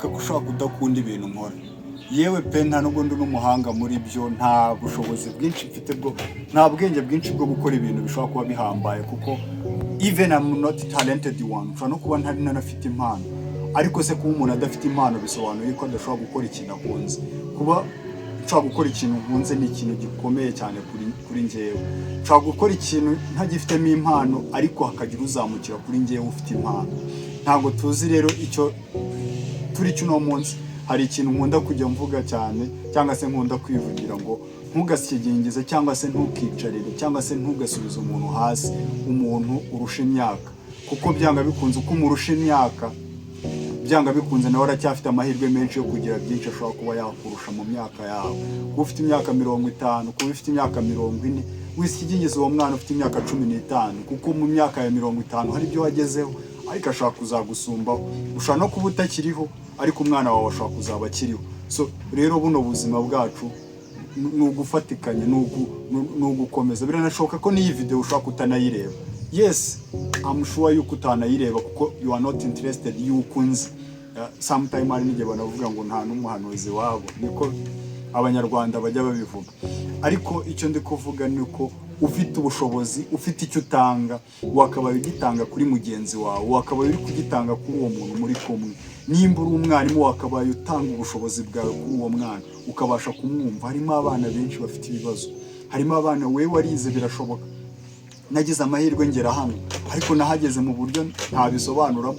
ushobora kudakunda ibintu nkora yewe pe nta nubwo ndi n'umuhanga muri byo, nta bushobozi bwinshi mfite bwo, nta bwenge bwinshi bwo gukora ibintu bishobora kuba bihambaye, kuko even I'm not talented one, ushobora no kuba ntari nanafite impano. Ariko se kuba umuntu adafite impano bisobanuye ko adashobora gukora ikintu akunze. Kuba nshobora gukora ikintu nkunze ni ikintu gikomeye cyane kuri njyewe. Nshobora gukora ikintu ntagifitemo impano ariko hakagira uzamukira kuri njyewe ufite impano. Ntabwo tuzi rero icyo turi cy'uno munsi. Hari ikintu nkunda kujya mvuga cyane cyangwa se nkunda kwivugira ngo ntugasigingeze cyangwa se ntukicarire cyangwa se ntugasubize umuntu hasi, umuntu urusha imyaka, kuko byanga bikunze uko umurusha imyaka byanga bikunze nawe aracyafite amahirwe menshi yo kugira byinshi ashobora kuba yakurusha mu myaka yawe. Kuba ufite imyaka 50, kuba ufite imyaka 40, wisigingeze uwo mwana ufite imyaka 15, kuko mu myaka ya 50 hari ibyo wagezeho ariko ashaka kuzagusumbaho. Ushobora no kuba utakiriho ariko umwana wawe ashaka kuzaba akiriho. So rero buno buzima bwacu nugufatikanye, nugukomeza. Biranashoboka ko niyi video ushaka kutanayireba. Yes, I'm sure yuko utanayireba kuko you are not interested, yukunze. Sometime hari n'igihe banavuga ngo nta n'umuhanuzi wabo, niko abanyarwanda bajya babivuga. Ariko icyo ndi kuvuga ni uko ufite ubushobozi, ufite icyo utanga, wakabaye ugitanga kuri mugenzi wawe, wakabaye uri kugitanga kuri uwo muntu muri kumwe. Nimba uri umwarimu wakabaye utanga ubushobozi bwawe kuri uwo mwana ukabasha kumwumva. Harimo abana benshi bafite ibibazo, harimo abana wewe warize birashoboka. Nagize amahirwe ngera hano ariko nahageze mu buryo ntabisobanuramo.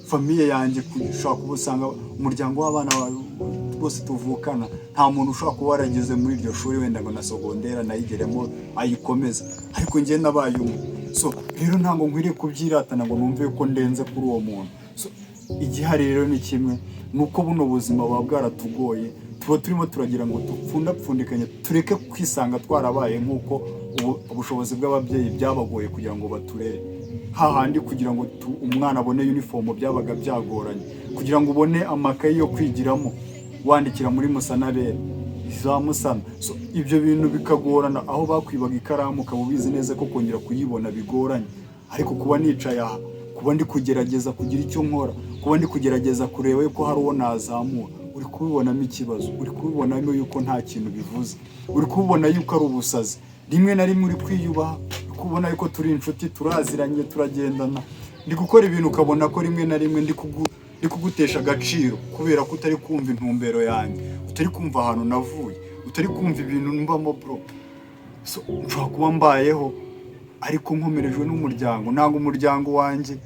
Famiye yanjye kushaka kubusanga umuryango w'abana bose tuvukana, nta muntu ushaka kuba warageze muri iryo shuri wenda ngo na sogondera nayigeremo ayikomeza, ariko njye nabaye umwe. So rero ntango nkwiriye kubyiratana ngo numve ko ndenze kuri uwo muntu. So igihari rero ni kimwe, nuko buno buzima bwa bwaratugoye, tuba turimo turagira ngo dupfundapfundikanye, tureke kwisanga twarabaye nk'uko ubushobozi bw'ababyeyi byabagoye kugira ngo baturere. Hahandi kugira ngo umwana abone uniform byabaga byagoranye, kugira ngo ubone amakayi yo kwigiramo wandikira muri Musanabere za Musana. So ibyo bintu bikagorana, aho bakwibaga ikaramu ukaba ubizi neza ko kongera kuyibona bigoranye. Ariko kuba nicaye aha, kuba ndi kugerageza kugira icyo nkora, kuba ndi kugerageza kureba yuko hari uwo nazamura, uri kubibonamo ikibazo, uri kubibonamo yuko nta kintu bivuze, uri kubibona yuko ari ubusazi. Rimwe na rimwe uri kwiyubaha, kubona yuko turi inshuti, turaziranye, turagendana. Ndi gukora ibintu ukabona ko rimwe na rimwe ndi kugutesha agaciro kubera ko utari kumva intumbero yanjye, utari kumva ahantu navuye, utari kumva ibintu mbamo bro. So nshobora kuba mbayeho ariko nkomerejwe n'umuryango. Ntabwo umuryango wanjye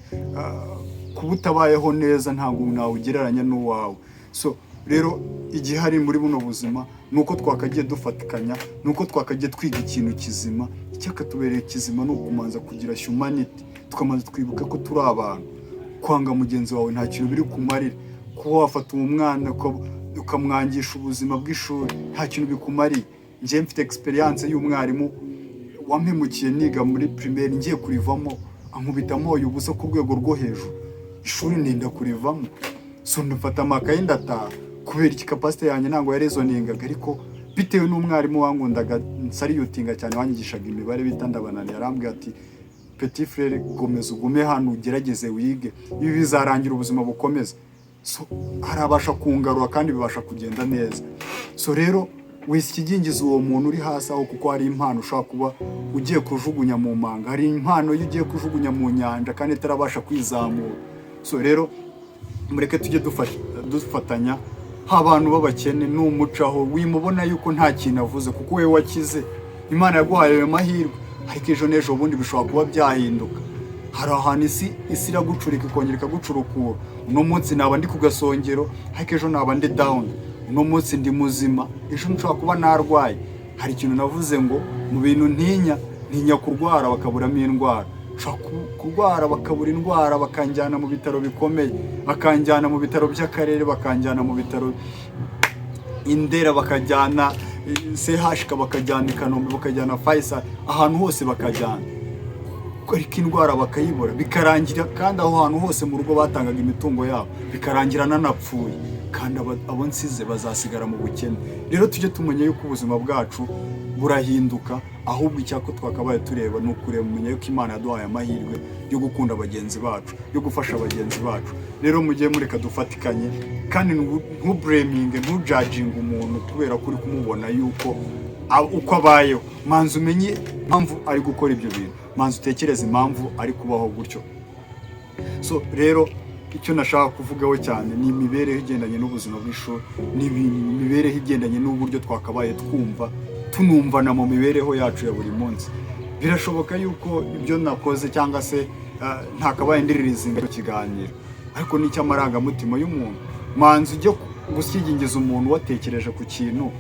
kuba utabayeho neza ntabwo nawugereranya n'uwawe. So rero igihari muri buno buzima nuko twakagiye dufatikanya, nuko twakagiye twiga ikintu kizima. Icyakatubereye kizima no kumanza kugira humanity, tukamanza twibuka ko turi abantu. Kwanga mugenzi wawe nta kintu biri kumarira. Kuba wafata umwana ukamwangisha ubuzima bw'ishuri nta kintu bikumariye. Nje mfite experience y'umwarimu wampemukiye niga muri primaire, ngiye kurivamo ankubitamo ubusa ku rwego rwo hejuru, ishuri ndinda kurivamo. So ndafata amakaye ndataha kubera iki capacity yanjye ntango yarezoningaga, ariko bitewe n'umwarimu wangundaga nsariyutinga cyane wanyigishaga imibare bita Ndabanani, yarambwiye ati petit frère gomeza ugume hano ugerageze wige, ibi bizarangira ubuzima bukomeza. So harabasha kungarura kandi bibasha kugenda neza. So rero wisigingiza uwo muntu uri hasi aho, kuko hari impano ushaka kuba ugiye kujugunya mu manga, hari impano ugiye kujugunya mu nyanja kandi itarabasha kwizamura. So rero mureke tujye dufatanya abantu b'abakene n'umucaho, wimubona yuko nta kintu avuze kuko we wakize, Imana yaguhaye ayo mahirwe. Ariko ejo n'ejo bundi bishobora kuba byahinduka. Hari ahantu isi iragucurika ikongera ikagucurukura. Uno munsi naba ndi ku gasongero ariko ejo naba ndi down. Uno munsi ndi muzima, ejo nshobora kuba narwaye. Hari ikintu navuze ngo mu bintu ntinya kurwara bakaburamo indwara. Kurwara bakabura indwara bakanjyana mu bitaro bikomeye, bakanjyana mu bitaro by'akarere, bakanjyana mu bitaro Indera, bakajyana CHK, bakajyana Kanombe, bakajyana Faisal, ahantu hose bakajyana. Ariko indwara bakayibura bikarangira, kandi aho hantu hose mu rugo batangaga imitungo yabo bikarangira nanapfuye, kandi abo nsize bazasigara mu bukene. Rero tujye tumenya yuko ubuzima bwacu burahinduka, ahubwo icyako twakabaye tureba ni ukuremenya yuko Imana yaduhaye amahirwe yo gukunda bagenzi bacu, yo gufasha bagenzi bacu. Rero mugiye mureka dufatikanye, kandi ntubureminge, ntujudginge umuntu kubera ko uri kumubona yuko uko abayeho. Manzi umenye impamvu ari gukora ibyo bintu, manzi utekereze impamvu ari kubaho gutyo. So rero icyo nashaka kuvugaho cyane ni imibereho igendanye n'ubuzima bw'ishuri, ni imibereho igendanye n'uburyo twakabaye tunumvana mu mibereho yacu ya buri munsi. Birashoboka yuko ibyo nakoze cyangwa se ntakabaye ndiririza imbere ikiganiro, ariko ni cy'amarangamutima y'umuntu. Manzi ujye gushyigingiza umuntu watekereje ku kintu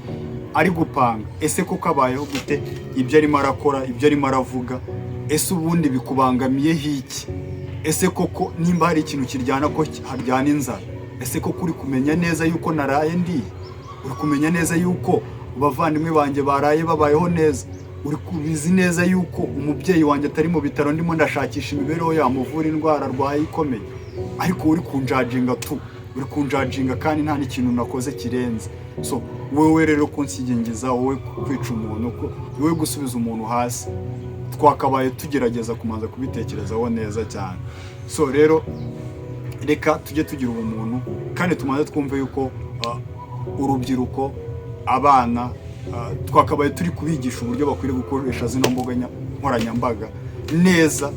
ari gupanga, ese koko abayeho gute, ibyo arimo arakora, ibyo arimo aravuga, ese ubundi bikubangamiye hiki? Ese koko nimba hari ikintu kiryana ko haryana inzara, ese koko uri kumenya neza yuko naraye ndiye? Uri kumenya neza yuko abavandimwe banjye baraye babayeho neza? Uri kubizi neza yuko umubyeyi wanjye atari mu bitaro ndimo ndashakisha imibereho yamuvura indwara arwaye ikomeye? Ariko uri kunjajinga uri kunjajinga kandi nta n'ikintu nakoze kirenze. So wowe rero kunsigingiza, wowe kwica umuntu, wowe gusubiza umuntu hasi, twakabaye tugerageza kumanza kubitekerezaho neza cyane. So rero reka tujye tugira ubumuntu, kandi tumaze twumve yuko urubyiruko, abana, twakabaye turi kubigisha uburyo bakwiriye gukoresha zino mbuga nkoranyambaga neza,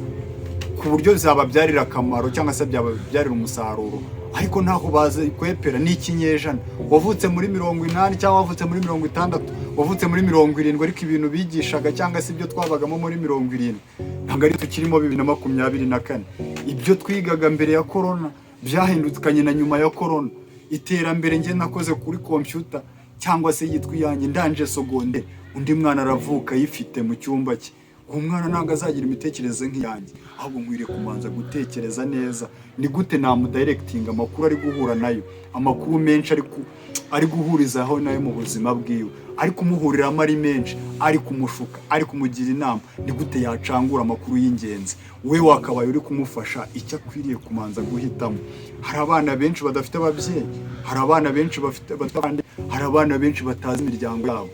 ku buryo zababyarira akamaro cyangwa se byababyarira umusaruro. Ariko ntaho baze kwepera n'ikinyejana, wavutse muri 80 cyangwa wavutse muri 60, wavutse muri 70, ariko ibintu bigishaga cyangwa se ibyo twabagamo muri 70 ntabwo ari tukirimo 2024. Ibyo twigaga mbere ya corona byahindukanye na nyuma ya corona. Iterambere nge nakoze kuri computer cyangwa se yitwa yanjye ndanje seconde, undi mwana aravuka yifite mu cyumba cye. Umwana ntabwo azagira imitekerereze nk'iyanjye, ahubwo mwiriye kumanza gutekereza neza ni gute namudirectinga amakuru ari guhura nayo, amakuru menshi ari guhurizaho nayo mu buzima bwiwe, ari kumuhuriramo ari menshi, ari kumushuka, ari kumugira inama, ni gute yacangura amakuru y'ingenzi. We wakabaye uri kumufasha icyo akwiriye kumanza guhitamo. Hari abana benshi badafite ababyeyi, hari abana benshi bafite batandi, hari abana benshi batazi imiryango yabo,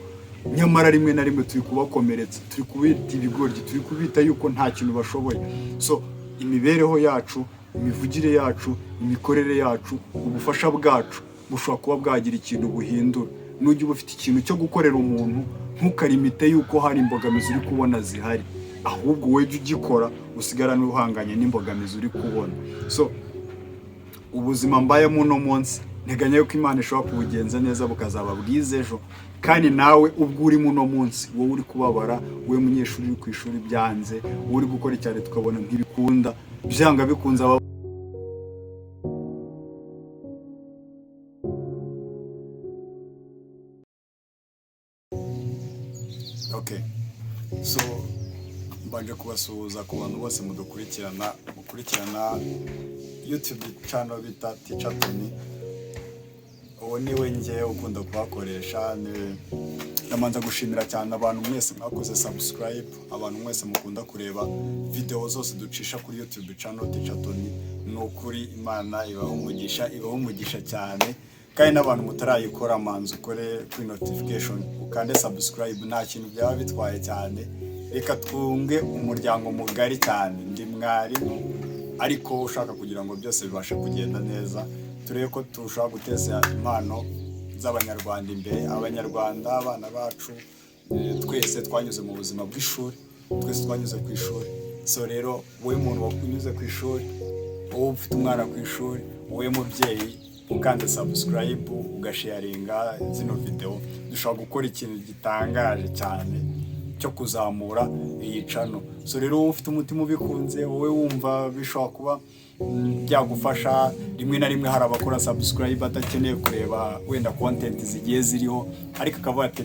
nyamara rimwe na rimwe turi kubakomeretsa, turi kubita ibigoryi, turi kubita yuko nta kintu bashoboye. So imibereho yacu, imivugire yacu, imikorere yacu, ubufasha bwacu bushobora kuba bwagira ikintu buhindura. Nujya uba ufite ikintu cyo gukorera umuntu, ntukarimite yuko hari imbogamizi uri kubona zihari, ahubwo wowe jya ugikora, usigarane uhanganye n'imbogamizi uri kubona. So ubuzima mbayemo uno munsi nteganya yuko Imana ishobora kubugenza neza bukazaba bwiza ejo, kandi nawe ubwo uri muno munsi, wowe uri kubabara, wowe munyeshuri uri ku ishuri byanze, wowe uri gukora cyane tukabona nk'ibikunda, byanga bikunze Okay. So mbanje kubasuhuza ku bantu bose mukurikirana YouTube channel bita Teacher Tony. Uwo niwe nge ukunda kubakoresha. Namanza gushimira cyane abantu mwese mwakoze subscribe, abantu mwese mukunda kureba video zose ducisha kuri YouTube channel Teacher Tony. Nukuri Imana ibaho umugisha cyane, kandi n'abantu mutarayikora manzi ukore kuri notification ukande subscribe, nta kintu byaba bitwaye cyane. Reka twunge umuryango mugari cyane. Ndi mwarimu ariko ushaka kugira ngo byose bibashe kugenda neza, turebe ko tushobora guteza impano z'abanyarwanda imbere. Abanyarwanda, abana bacu, twese twanyuze mu buzima bw'ishuri, twese twanyuze ku ishuri. So rero wowe muntu wakunyuze ku ishuri, wowe ufite umwana ku ishuri, wowe mubyeyi, ukanda subscribe ugasharinga zino video, dushobora gukora ikintu gitangaje cyane cyo kuzamura iyi channel. So rero ufite umutima ubikunze, wowe wumva bishobora kuba byagufasha, rimwe na rimwe hari abakora subscribe atakeneye kureba wenda content zigiye ziriho, ariko akavuga ati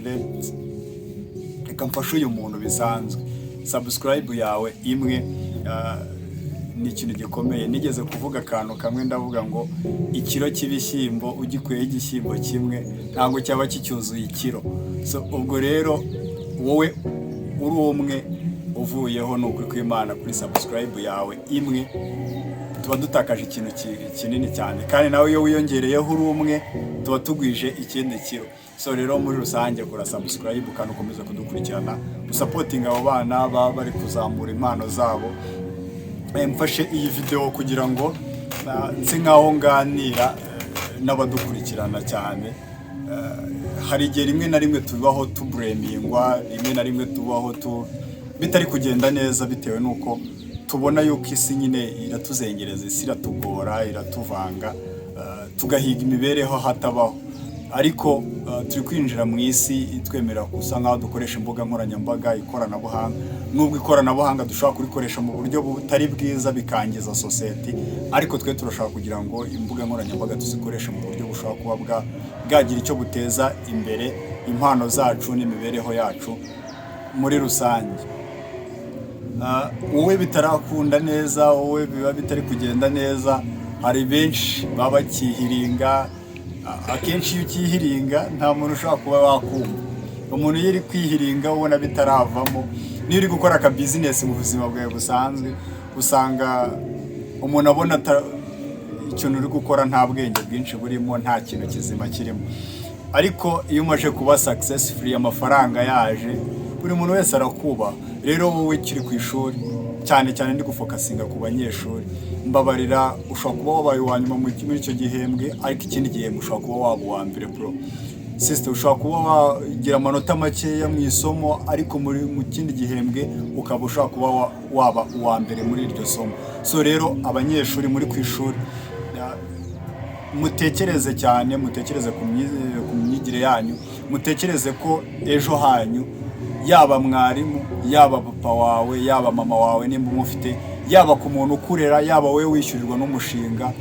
reka mfashe uyu muntu bisanzwe. Subscribe yawe imwe ni ikintu gikomeye. Nigeze kuvuga akantu kamwe, ndavuga ngo ikiro cy'ibishyimbo ugikuyeho igishyimbo kimwe ntabwo cyaba kicyuzuye ikiro. So ubwo rero wowe uri umwe uvuyeho n'ukuri kw'Imana kuri subscribe yawe imwe, tuba dutakaje ikintu kinini cyane, kandi nawe iyo wiyongereyeho uri umwe tuba tugwije ikindi kiro. So rero muri rusange kora subscribe kandi ukomeza kudukurikirana, usapotinga abo bana baba bari kuzamura impano zabo. Mfashe iyi video kugira ngo nse nkaho nganira n'abadukurikirana cyane. Hari igihe rimwe na rimwe tubaho tubremingwa, rimwe na rimwe tubaho bitari kugenda neza bitewe nuko tubona yuko isi nyine iratuzengereza, isi iratugora, iratuvanga, tugahiga imibereho hatabaho. Ariko turi kwinjira mu isi itwemera gusa nkaho dukoresha imbuga nkoranyambaga, ikoranabuhanga. Nubwo ikoranabuhanga dushobora kurikoresha mu buryo butari bwiza bikangiza society, ariko twe turashaka kugira ngo imbuga nkoranyambaga tuzikoreshe mu buryo bushobora kuba bwagira icyo buteza imbere impano zacu n'imibereho yacu muri rusange. Wowe bitarakunda neza, wowe biba bitari kugenda neza, hari benshi baba bakihiringa. Akenshi iyo ukihiringa nta muntu ushobora kuba wakumva. Umuntu iyo uri kwihiringa ubona bitaravamo, niyo uri gukora aka business mu buzima bwawe busanzwe, usanga umuntu abona ikintu uri gukora nta bwenge bwinshi burimo, nta kintu kizima kirimo. Ariko iyo umaze kuba successful, amafaranga yaje, buri muntu wese arakuba. Rero wowe kiri ku ishuri, cyane cyane ndi gufokasinga ku banyeshuri, mbabarira ushobora kuba wabaye uwa nyuma muri icyo gihembwe, ariko ikindi gihembwe ushobora kuba waba uwa mbere bro. Sister, ushobora kuba wagira amanota makeya mu isomo, ariko mu kindi gihembwe ukaba ushobora kuba waba uwa mbere muri iryo somo. So rero abanyeshuri muri ku ishuri, mutekereze cyane, mutekereze ku myigire yanyu, mutekereze ko ejo hanyu, yaba mwarimu, yaba papa wawe, yaba mama wawe nimba umufite, yaba ku muntu ukurera, yaba wowe wishyurirwa n'umushinga,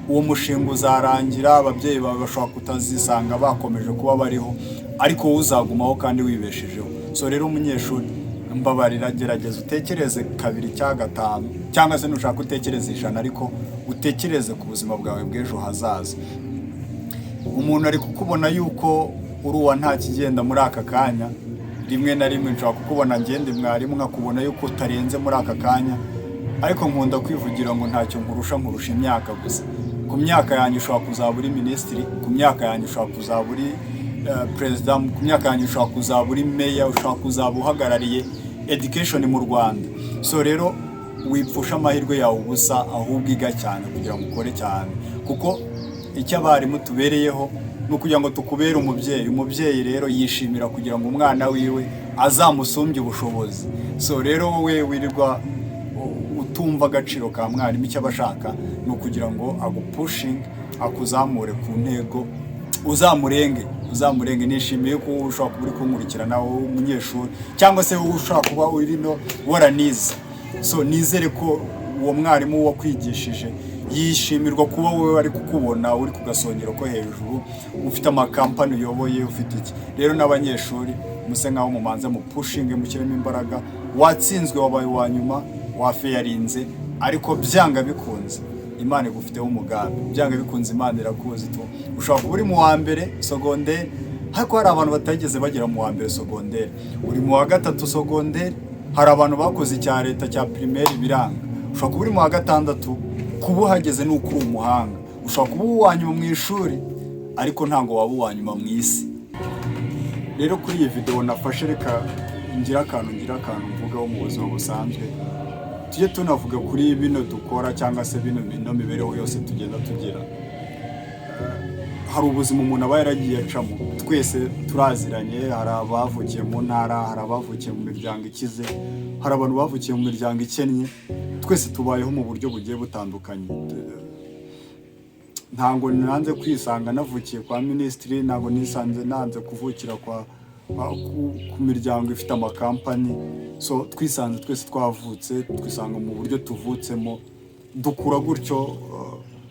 uwo mushinga uzarangira, ababyeyi bawe bashobora kutazisanga bakomeje kuba bariho, ariko wowe uzagumaho kandi wibeshejeho. So rero umunyeshuri, mbabarira gerageza utekereze 2 cyangwa 5, cyangwa se nushaka utekereze 100, ariko utekereze ku buzima bwawe bw'ejo hazaza. Umuntu ari kukubona yuko uri uwa nta kigenda muri aka kanya, rimwe na rimwe nshobora kukubona ngende mwarimu nkakubona yuko utarenze muri aka kanya, ariko nkunda kwivugira ngo ntacyo nkurusha imyaka gusa. Ku myaka yanjye ushobora kuzaba uri minisitiri, ku myaka yanjye ushobora kuzaba uri president, ku myaka yanjye ushobora kuzaba uri mayor, ushobora kuzaba uhagarariye education mu Rwanda. So rero wipfusha amahirwe yawe ubusa, ahubwo iga cyane kugira ngo ukore cyane, kuko icyo abarimu tubereyeho no kugira ngo tukubere umubyeyi. Umubyeyi rero yishimira kugira ngo umwana wiwe azamusumbye ubushobozi. So rero wowe wirirwa utumva agaciro ka mwarimu, icyo abashaka no kugira ngo agupushinge, akuzamure ku ntego, uzamurenge. Nishimiye ko ushobora kuba uri kunkurikirana wowe umunyeshuri, cyangwa se wowe ushobora kuba uri no waranize. So nizere ko uwo mwarimu wakwigishije yishimirwa kuba wowe ari kukubona uri ku gasongero ko hejuru, ufite amakampani uyoboye, ufite iki. Rero n'abanyeshuri muse nkaho mumanza mu pushinge, mushyiremo imbaraga. Watsinzwe, wabaye wa nyuma, wafayarinze, ariko byanga bikunze Imana igufiteho umugambi. Byanga bikunze Imana irakuzi tu. Ushobora kuba uri mu wa mbere secondaire, ariko hari abantu batageze bagera mu wa mbere secondaire. Uri mu wa 3 secondaire, hari abantu bakoze icya leta cya primaire biranga. Ushobora kuba uri mu wa 6, kuba uhageze ni ukuri umuhanga. Ushobora kuba uwa nyuma mu ishuri, ariko ntango waba uwa nyuma mu isi. Rero kuri iyi video nafashe, reka ngira akantu mvugaho mu buzima busanzwe. Tujye tunavuga kuri bino dukora, cyangwa se bino mibereho yose tugenda tugira. Hari ubuzima umuntu aba yaragiye acamo. Twese turaziranye, hari abavukiye mu ntara, hari abavukiye mu miryango ikize, hari abantu bavukiye mu miryango ikennye. Twese tubayeho mu buryo bugiye butandukanye. Ntango nanze kwisanga navukiye kwa minisitiri, ntabwo nisanze nanze kuvukira ku miryango ifite amakampani. So twisanze twese twavutse, twisanga mu buryo tuvutsemo, dukura gutyo.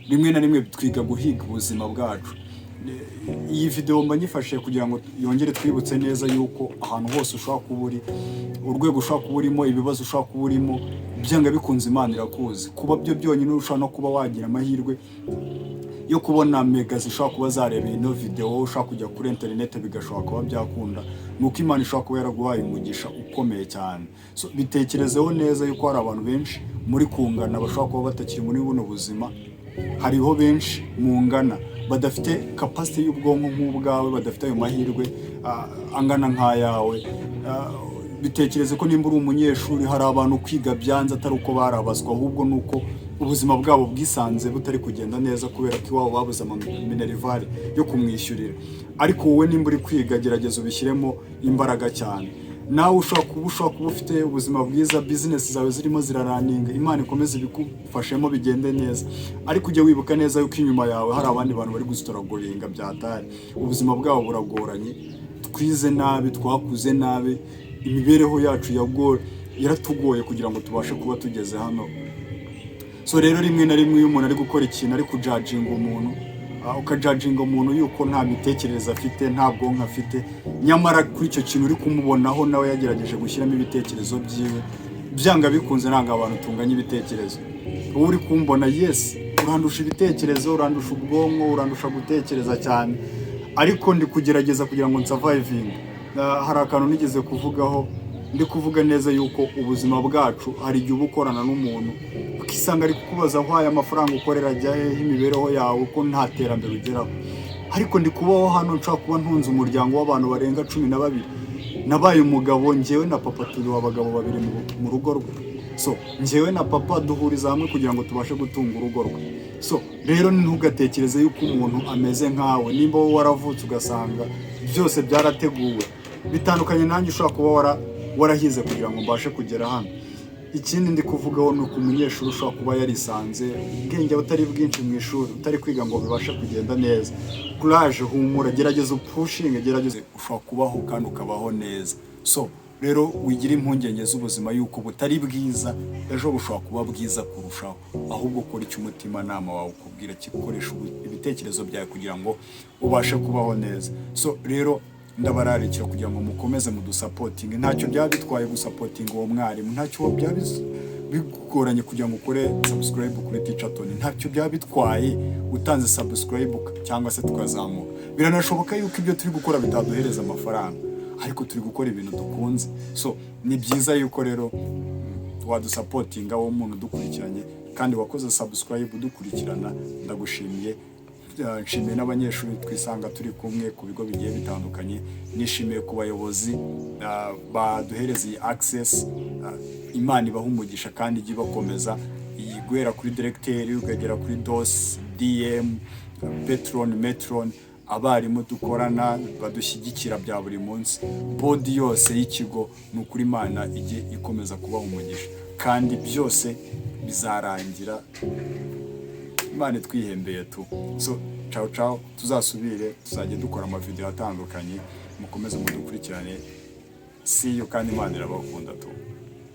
Rimwe na rimwe twiga guhiga ubuzima bwacu. Iyi video mba nyifashe kugira ngo yongere twibutse neza yuko ahantu hose ushobora kuba uri, urwego ushobora kuba urimo, ibibazo ushobora kuba urimo, byanga bikunze Imana irakuzi. Kuba byo byonyine ushobora no kuba wagira amahirwe yo kubona mega zishobora kuba zareba ino video, ushaka kujya kuri internet bigashobora kuba byakunda, nuko Imana ishobora kuba yaraguhaye umugisha ukomeye cyane. So bitekerezeho neza yuko hari abantu benshi muri kungana bashobora kuba batakiri muri buno buzima. Hariho benshi mungana badafite capacity y'ubwonko nk'ubwawe, badafite ayo mahirwe angana nk'ayawe. Bitekereze ko nimba uri umunyeshuri, hari abantu kwiga byanze atari uko barabazwa, ahubwo nuko ubuzima bwabo bwisanze butari kugenda neza kubera ko iwabo babuze minerivare yo kumwishyurira. Ariko wowe nimba uri kwiga, gerageza ubishyiremo imbaraga cyane. Nawe ushobora kuba ufite ubuzima bwiza, business zawe zirimo ziraraninga, Imana ikomeze ibigufashemo bigende neza. Ariko ujye wibuka neza yuko inyuma yawe hari abandi bantu bari gusitoragoringa byatari. Ubuzima bwabo buragoranye, twize nabi, twakuze nabi, imibereho yacu yaratugoye kugira ngo tubashe kuba tugeze hano. So rero rimwe na rimwe iyo umuntu ari gukora ikintu ari kujudginga umuntu, ukajudginga umuntu yuko nta mitekerereze afite, nta bwonko afite, nyamara kuri icyo kintu uri kumubonaho nawe yagerageje gushyiramo ibitekerezo byiwe, byanga bikunze nanga abantu tunganya ibitekerezo. Ubu uri kumbona, yes, urandusha ibitekerezo, urandusha ubwonko, urandusha gutekereza cyane, ariko ndi kugerageza kugira ngo surviving. Hari akantu nigeze kuvugaho, ndi kuvuga neza yuko ubuzima bwacu hari igihe ubukorana n'umuntu ukisanga ari kukubaza aho aya mafaranga ukorera ajya hehe, imibereho yawe ko nta terambere ugeraho. Ariko ndi kubaho hano, nshaka kuba ntunze umuryango w'abantu barenga 12. Nabaye umugabo, njyewe na papa turi abagabo 2 mu rugo rwe. So njyewe na papa duhuriza hamwe kugira ngo tubashe gutunga urugo rwe. So rero ntugatekereze yuko umuntu ameze nkawe, nimba wowe waravutse ugasanga byose byarateguwe. Bitandukanye nanjye ushaka kuba warahize kugira ngo mbashe kugera hano. Ikindi ndi kuvugaho ni uko umunyeshuri ushobora kuba yarisanze ubwenge butari bwinshi mu ishuri, utari kwiga ngo bibashe kugenda neza. Courage, humura, gerageza upushinge, gerageza ushobora kubaho kandi ukabaho neza. So rero wigira impungenge z'ubuzima yuko butari bwiza, ejo bushobora kuba bwiza kurushaho. Ahubwo kora icyo umutima nama wawe ukubwira, kikoresha ibitekerezo byawe kugira ngo ubashe kubaho neza. So rero ndabararikira kugira ngo mukomeze mudusapotinge. Ntacyo byaba bitwaye gusapotinga uwo mwarimu, ntacyo byaba bigoranye kugira ngo ukore subscribe kuri Teacher Tony, ntacyo byaba bitwaye utanze subscribe cyangwa se tukazamuka. Biranashoboka yuko ibyo turi gukora bitaduhereza amafaranga, ariko turi gukora ibintu dukunze. So ni byiza yuko rero wadusapotinga wowe umuntu dukurikiranye kandi wakoze subscribe udukurikirana. Ndagushimiye. Nshimiye n'abanyeshuri twisanga turi kumwe ku bigo bigiye bitandukanye. Nishimiye ku bayobozi baduhereza iyi access. Imana ibaha umugisha kandi ijye bakomeza, guhera kuri directeur ukagera kuri DOS, DM, Patron, Metron, abarimu dukorana badushyigikira bya buri munsi, body yose y'ikigo. Ni ukuri Imana ijye ikomeza kubaha umugisha kandi byose bizarangira Imana twihembeye tu. So ciao, tuzasubire, tuzajya dukora amavideo atandukanye. Mukomeze mudukurikirane. See you kandi Imana irabakunda tu.